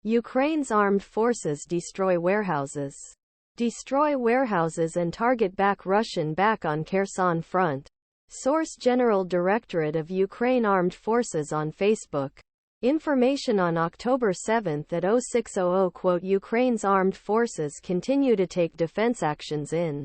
Ukraine's armed forces destroy warehouses. Destroy warehouses and target back Russian back on Kherson front. Source: General Directorate of Ukraine Armed Forces on Facebook. Information on October 7 at 0600. Quote, Ukraine's armed forces continue to take defense actions in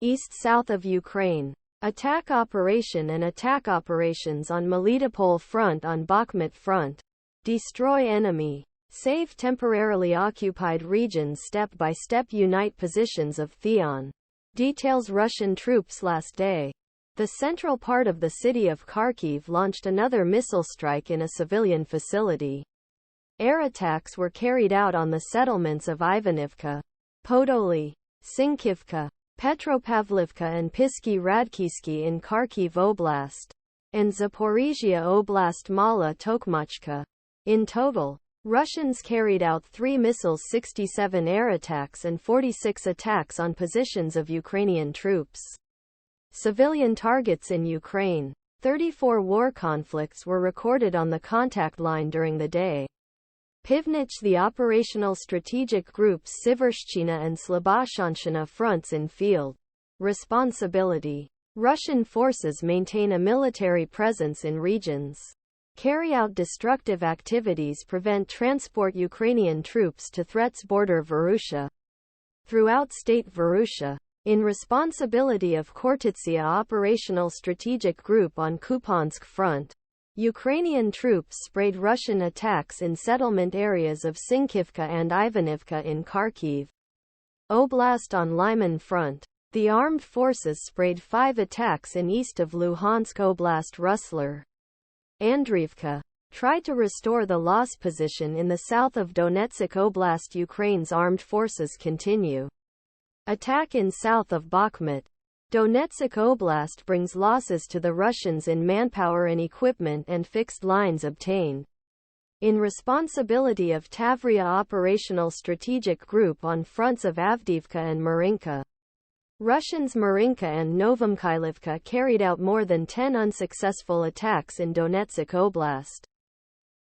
east-south of Ukraine. Attack operation and attack operations on Melitopol front. On Bakhmut front. Destroy enemy. Save temporarily occupied regions. Step by step unite positions of Theon. Details: Russian troops last day. The central part of the city of Kharkiv launched another missile strike in a civilian facility. Air attacks were carried out on the settlements of Ivanivka, Podoly, Sinkivka, Petropavlivka and Pisky Radkivsky in Kharkiv Oblast, and Zaporizhia Oblast Mala Tokmachka. In total, Russians carried out 3 missiles, 67 air attacks and 46 attacks on positions of Ukrainian troops. Civilian targets in Ukraine. 34 war conflicts were recorded on the contact line during the day. Pivnich: the operational strategic groups Sivershchina and Sloboshanshina fronts in field responsibility. Russian forces maintain a military presence in regions. Carry out destructive activities. Prevent transport Ukrainian troops to threats. Border Vorusha. Throughout state Vorusha. In responsibility of Khortytsia operational strategic group on Kupiansk front. Ukrainian troops sprayed Russian attacks in settlement areas of Sinkivka and Ivanivka in Kharkiv Oblast. On Lyman front. The armed forces sprayed 5 attacks in east of Luhansk Oblast. Ruslar. Andriivka. Tried to restore the lost position in the south of Donetsk Oblast. Ukraine's armed forces continue attack in south of Bakhmut. Donetsk Oblast brings losses to the Russians in manpower and equipment and fixed lines obtained. In responsibility of Tavria operational strategic group on fronts of Avdiivka and Marinka. Russians Marinka and Novomykhailivka carried out more than 10 unsuccessful attacks in Donetsk Oblast.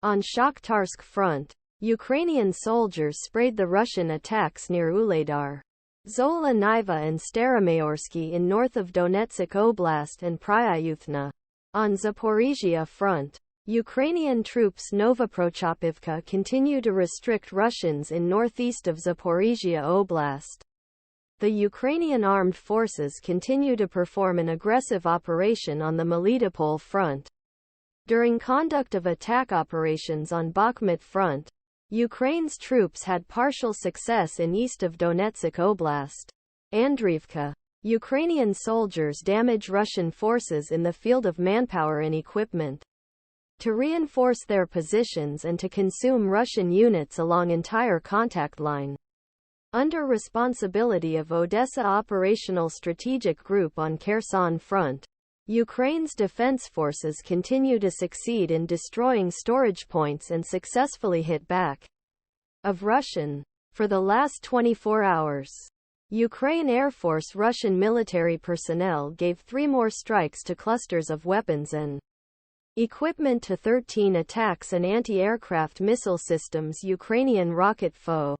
On Shakhtarsk front, Ukrainian soldiers sprayed the Russian attacks near Uledar, Zola Niva and Staromayorsky in north of Donetsk Oblast and Pryayuthna. On Zaporizhia front, Ukrainian troops Novoprochopivka continue to restrict Russians in northeast of Zaporizhia Oblast. The Ukrainian armed forces continue to perform an aggressive operation on the Melitopol front. During conduct of attack operations on Bakhmut front, Ukraine's troops had partial success in east of Donetsk Oblast. Andriivka. Ukrainian soldiers damage Russian forces in the field of manpower and equipment. To reinforce their positions and to consume Russian units along entire contact line. Under responsibility of Odessa Operational Strategic Group on Kherson front, Ukraine's defense forces continue to succeed in destroying storage points and successfully hit back of Russian. For the last 24 hours, Ukraine Air Force Russian military personnel gave 3 more strikes to clusters of weapons and equipment to 13 attacks and anti-aircraft missile systems. Ukrainian rocket foe